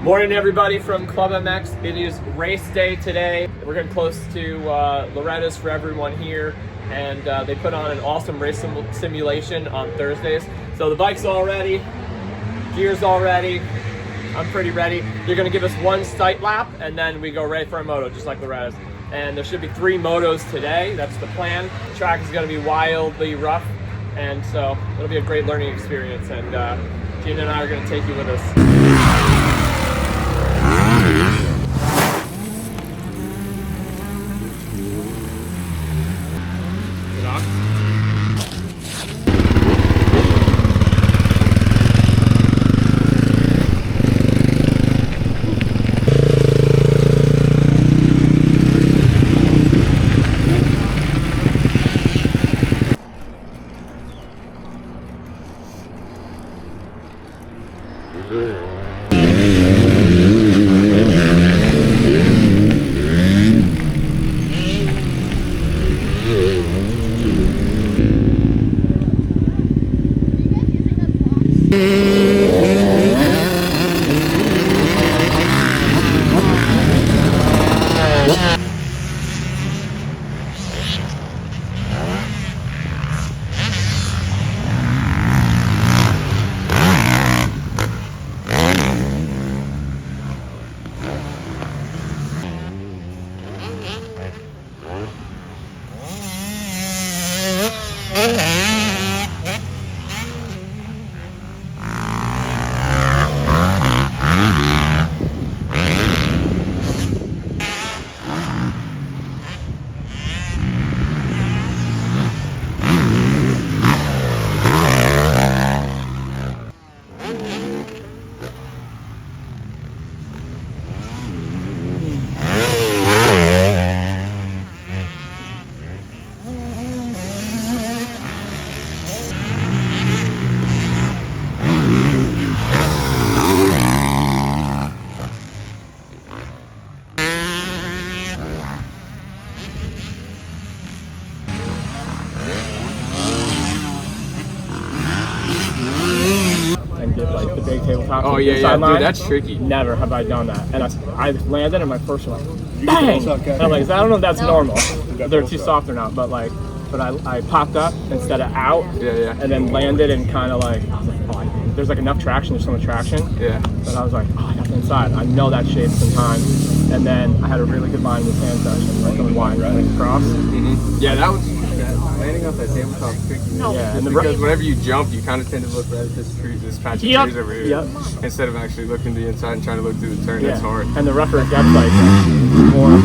Morning everybody from Club MX. It is race day today. We're getting close to Loretta's for everyone here, and they put on an awesome race simulation on Thursdays. So the bike's all ready, gear's all ready, I'm pretty ready. They're gonna give us one sight lap and then we go right for a moto, just like Loretta's. And there should be 3 motos today, that's the plan. The track is gonna be wildly rough, and so it'll be a great learning experience, and Gina and I are gonna take you with us. Like the big tabletop. Oh yeah, dude, that's tricky. Never have I done that, and I landed in my first one. Bang! And I'm like, I don't know if that's normal. If they're too soft or not, but I popped up instead of out. Yeah. And then landed and kind of like, there's like enough traction. There's so much traction. Yeah. But I was like, oh, I got inside. I know that shape sometimes. And then I had a really good line with hand session, like on wide across. Yeah, that was landing off that tabletop tricky. Yeah, and because whenever you jump, you kind of tend to look right at this patch of trees over here, instead of actually looking to the inside and trying to look through the turn. That's hard. And the rougher it gets, like more like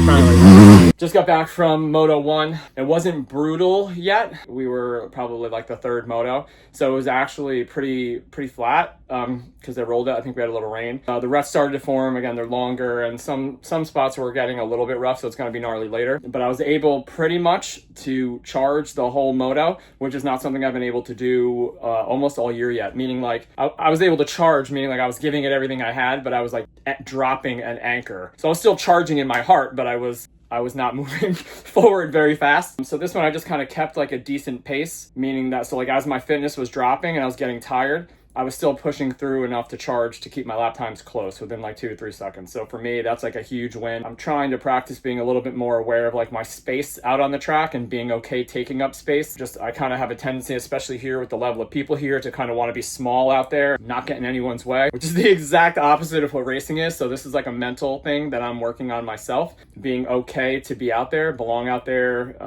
trying to like. Just got back from Moto 1. It wasn't brutal yet. We were probably like the 3rd moto, so it was actually pretty flat because they rolled it. I think we had a little rain. The ruts started to form again. They're longer, and some spots were getting a little bit rough, so it's going to be gnarly later. But I was able pretty much to charge the whole moto, which is not something I've been able to do almost all year yet. Meaning like I was able to charge, meaning like I was giving it everything I had, but I was like dropping an anchor. So I was still charging in my heart, but I was not moving forward very fast. So this one I just kind of kept like a decent pace, meaning that so like as my fitness was dropping and I was getting tired, I was still pushing through enough to charge to keep my lap times close within like 2 to 3 seconds. So for me, that's like a huge win. I'm trying to practice being a little bit more aware of like my space out on the track and being okay taking up space. I kind of have a tendency, especially here with the level of people here, to kind of want to be small out there, not get in anyone's way, which is the exact opposite of what racing is. So this is like a mental thing that I'm working on myself, being okay to be out there, belong out there,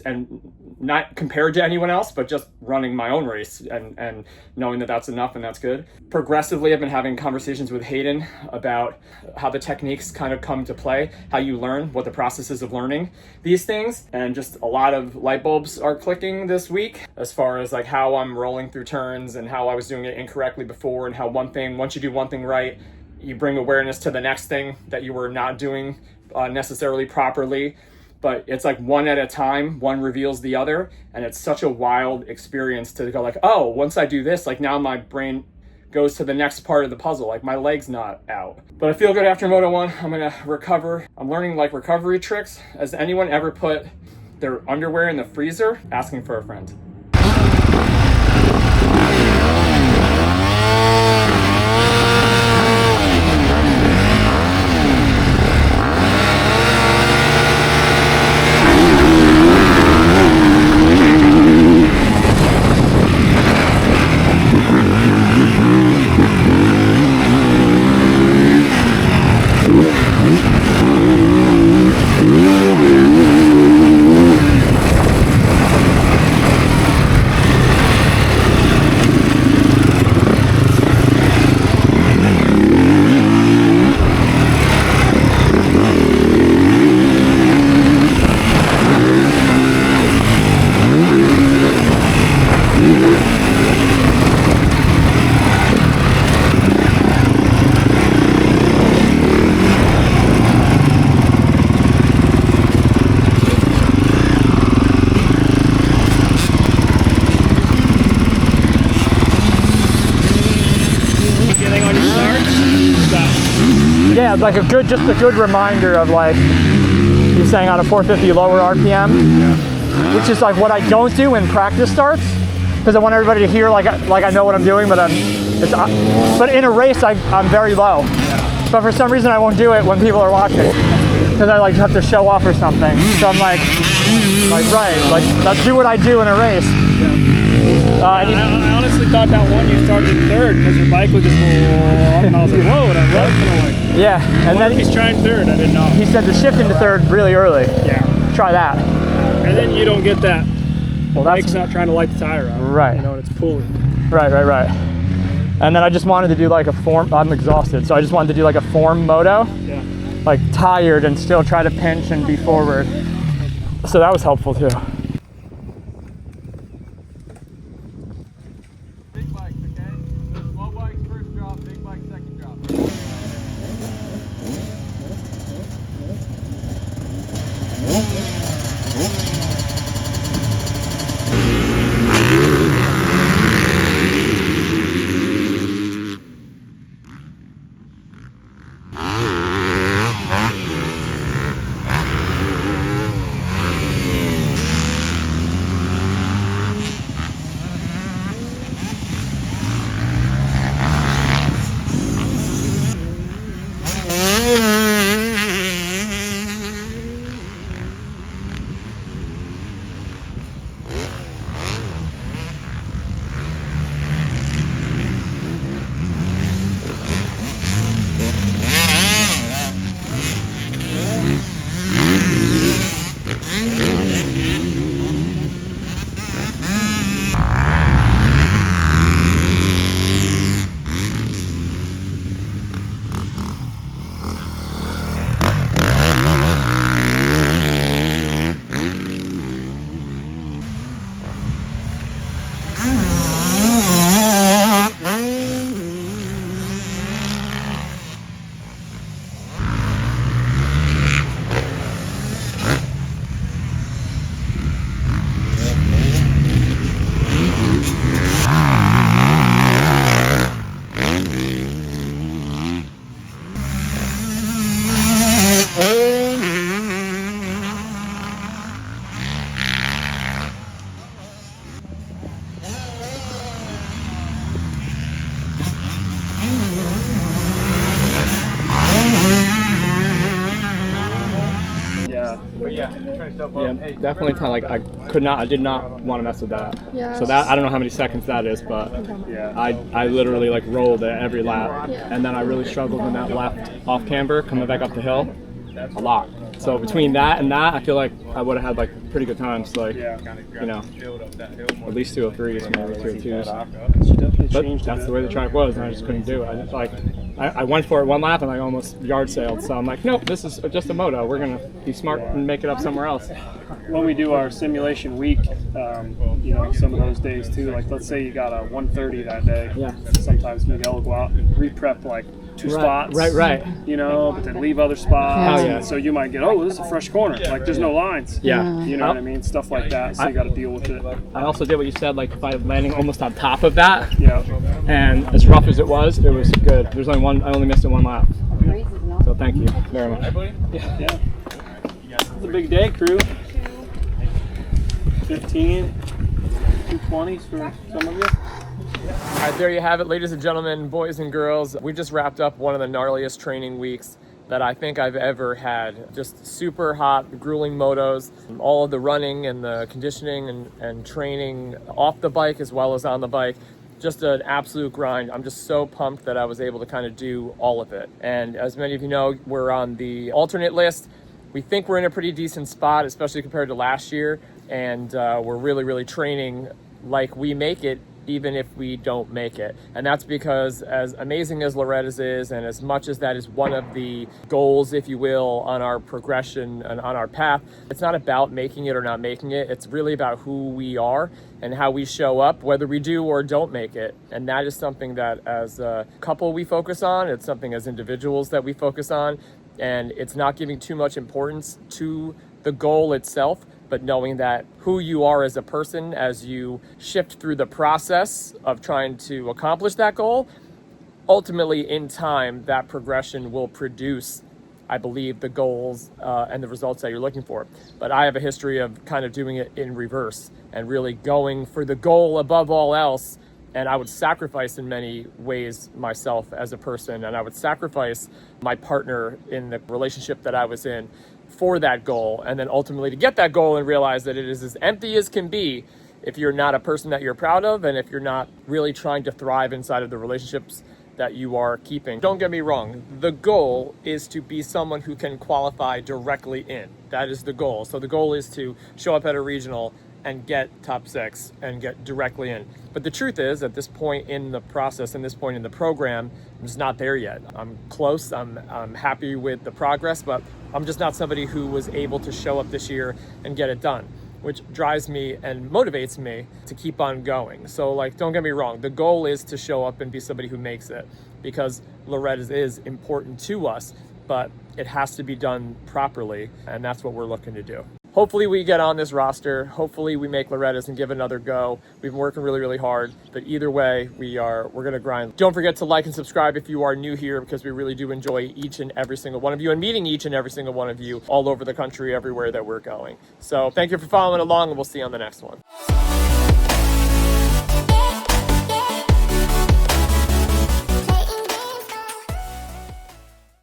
and not compared to anyone else, but just running my own race and knowing that that's enough and that's good. Progressively, I've been having conversations with Hayden about how the techniques kind of come to play, how you learn, what the process is of learning these things, and just a lot of light bulbs are clicking this week as far as like how I'm rolling through turns and how I was doing it incorrectly before, and how once you do one thing right, you bring awareness to the next thing that you were not doing necessarily properly. But it's like one at a time, one reveals the other, and it's such a wild experience to go like, oh, once I do this, like now my brain goes to the next part of the puzzle, like my leg's not out. But I feel good after Moto 1. I'm gonna recover. I'm learning like recovery tricks. Has anyone ever put their underwear in the freezer? Asking for a friend. Yeah, it's like just a good reminder of like you're saying on a 450 lower RPM, which is like what I don't do when practice starts, because I want everybody to hear like I know what I'm doing, but but in a race I'm very low. But for some reason I won't do it when people are watching, because I like have to show off or something. So I'm like right, like let's do what I do in a race. I honestly thought that one you started in third because your bike was just and I was like, whoa, and I rode kind of like. Yeah, and then he's trying third. I didn't know. He said to shift into third really early. Yeah. Try that. And then you don't get that. Well, bike's not trying to light the tire up. Right. You know, and it's pulling. Right. And then I just wanted to do like a form. I'm exhausted, so I just wanted to do like a form moto. Yeah. Like tired and still try to pinch and be forward. So that was helpful too. Big bikes, okay? Small bikes first drop, big bike second drop. Definitely kind of like I did not want to mess with that. Yeah. So that, I don't know how many seconds that is, but I literally like rolled it every lap. And then I really struggled in that left off camber coming back up the hill a lot. So between that and that, I feel like I would have had like pretty good times, like, you know, at least 203s, maybe 202s. But that's the way the track was, and I just couldn't do it. I went for it one lap and I almost yard sailed. So I'm like, nope, this is just a moto. We're gonna be smart and make it up somewhere else. When we do our simulation week, you know, some of those days too, like let's say you got a 130 that day. Yeah. Sometimes Miguel will go out and re-prep like two spots. Right. You know, but then leave other spots. Oh, yeah. So you might get, oh, this is a fresh corner. Like there's no lines. Yeah. You know what I mean? Stuff like that. So you got to deal with it. I also did what you said, like by landing almost on top of that. Yeah. And as rough as it was good. There's only one, I only missed it one lap. So thank you very much. Yeah. It's a big day, crew. 15, 220s for some of you. All right, there you have it, ladies and gentlemen, boys and girls. We just wrapped up one of the gnarliest training weeks that I think I've ever had. Just super hot, grueling motos. All of the running and the conditioning and training off the bike as well as on the bike. Just an absolute grind. I'm just so pumped that I was able to kind of do all of it. And as many of you know, we're on the alternate list. We think we're in a pretty decent spot, especially compared to last year. And we're really training like we make it, even if we don't make it. And that's because as amazing as Loretta's is, and as much as that is one of the goals, if you will, on our progression and on our path, it's not about making it or not making it. It's really about who we are and how we show up, whether we do or don't make it. And that is something that as a couple we focus on. It's something as individuals that we focus on. And it's not giving too much importance to the goal itself, but knowing that who you are as a person as you shift through the process of trying to accomplish that goal ultimately in time, that progression will produce, I believe, the goals and the results that you're looking for. But I have a history of kind of doing it in reverse and really going for the goal above all else. And I would sacrifice in many ways myself as a person, and I would sacrifice my partner in the relationship that I was in for that goal. And then ultimately to get that goal and realize that it is as empty as can be if you're not a person that you're proud of, and if you're not really trying to thrive inside of the relationships that you are keeping. Don't get me wrong, the goal is to be someone who can qualify directly in. That is the goal. So the goal is to show up at a regional and get top 6 and get directly in. But the truth is, at this point in the process and this point in the program, I'm just not there yet. I'm close, I'm happy with the progress, but I'm just not somebody who was able to show up this year and get it done, which drives me and motivates me to keep on going. So like, don't get me wrong, the goal is to show up and be somebody who makes it, because Loretta is important to us, but it has to be done properly, and that's what we're looking to do. Hopefully we get on this roster. Hopefully we make Loretta's and give it another go. We've been working really, really hard, but either way, we're gonna grind. Don't forget to like and subscribe if you are new here, because we really do enjoy each and every single one of you and meeting each and every single one of you all over the country, everywhere that we're going. So thank you for following along, and we'll see you on the next one.